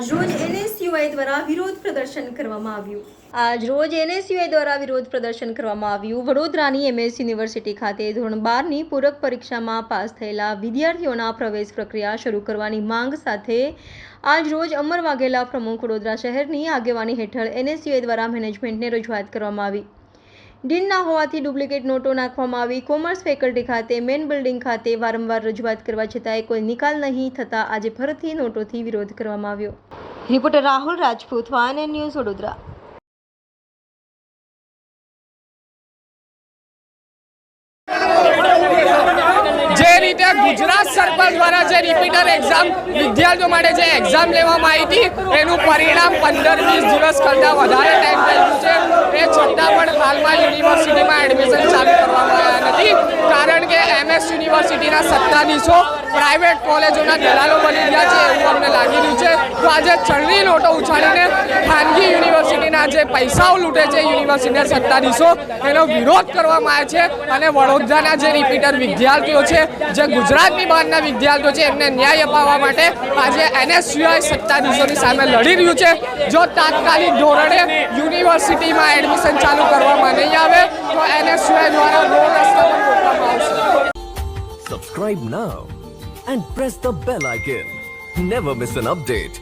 આજરોજ NSUI દ્વારા વિરોધ પ્રદર્શન કરવામાં આવ્યું. આજરોજ NSUI દ્વારા વિરોધ પ્રદર્શન કરવામાં આવ્યું. વડોદરાની MS યુનિવર્સિટી ખાતે ધોરણ 12ની પૂરક પરીક્ષામાં પાસ થયેલા વિદ્યાર્થીઓના પ્રવેશ પ્રક્રિયા શરૂ કરવાની માંગ સાથે આજરોજ અમર વાઘેલા પ્રમુખ વડોદરા શહેરની આગેવાની હેઠળ NSUI દ્વારા મેનેજમેન્ટને રજૂઆત કરવામાં આવી. ડીન ના હોવાથી ડુપ્લિકેટ નોટો નાખવામાં આવી. કોમર્સ ફેકલ્ટી ખાતે મેન બિલ્ડિંગ ખાતે વારંવાર રજૂઆત કરવા છતાંય કોઈ નિકાલ નહીં થતા આજે ફરીથી નોટોથી વિરોધ કરવામાં આવ્યો. Reporter Rahul Rajput, van news, Vadodara. જે રીતે ગુજરાત સરકાર દ્વારા જે રિપીટર એક્ઝામ વિદ્યાર્થીઓ માટે જે એક્ઝામ લેવામાં આવી હતી એનું પરિણામ 15-20 દિવસ કરતાં વધારે ટાઈમ થઈ ગયું છે. એ છતાં પણ હાલમાં યુનિવર્સિટીમાં એડમિશન ચાલુ કરવામાં આવ્યા નથી, કારણ કે MS યુનિવર્સિટીના સત્તાધીશો પ્રાઇવેટ કોલેજોના દલાલો બની ગયા છે એવું અમને લાગી રહ્યું છે. તો આજે ચલણી નોટો ઉછાળીને ખાનગી યુનિવર્સિટીના જે પૈસાઓ લૂંટે છે યુનિવર્સિટીના સત્તાધીશો, એનો વિરોધ કરવામાં આવે છે. અને વડોદરાના જે રિપીટર વિદ્યાર્થીઓ છે, જે ગુજરાતની બહારના વિદ્યાર્થીઓ છે, એમને ન્યાય અપાવવા માટે આજે NSUI સત્તાધીશોની સામે લડી રહ્યું છે. જો તાત્કાલિક ધોરણે યુનિવર્સિટીમાં એડમિશન ચાલુ કરવામાં નહીં આવે તો NSUI દ્વારા રોડ રસ્તા પર રોકવામાં આવશે. Subscribe now and press the bell icon. Never miss an update.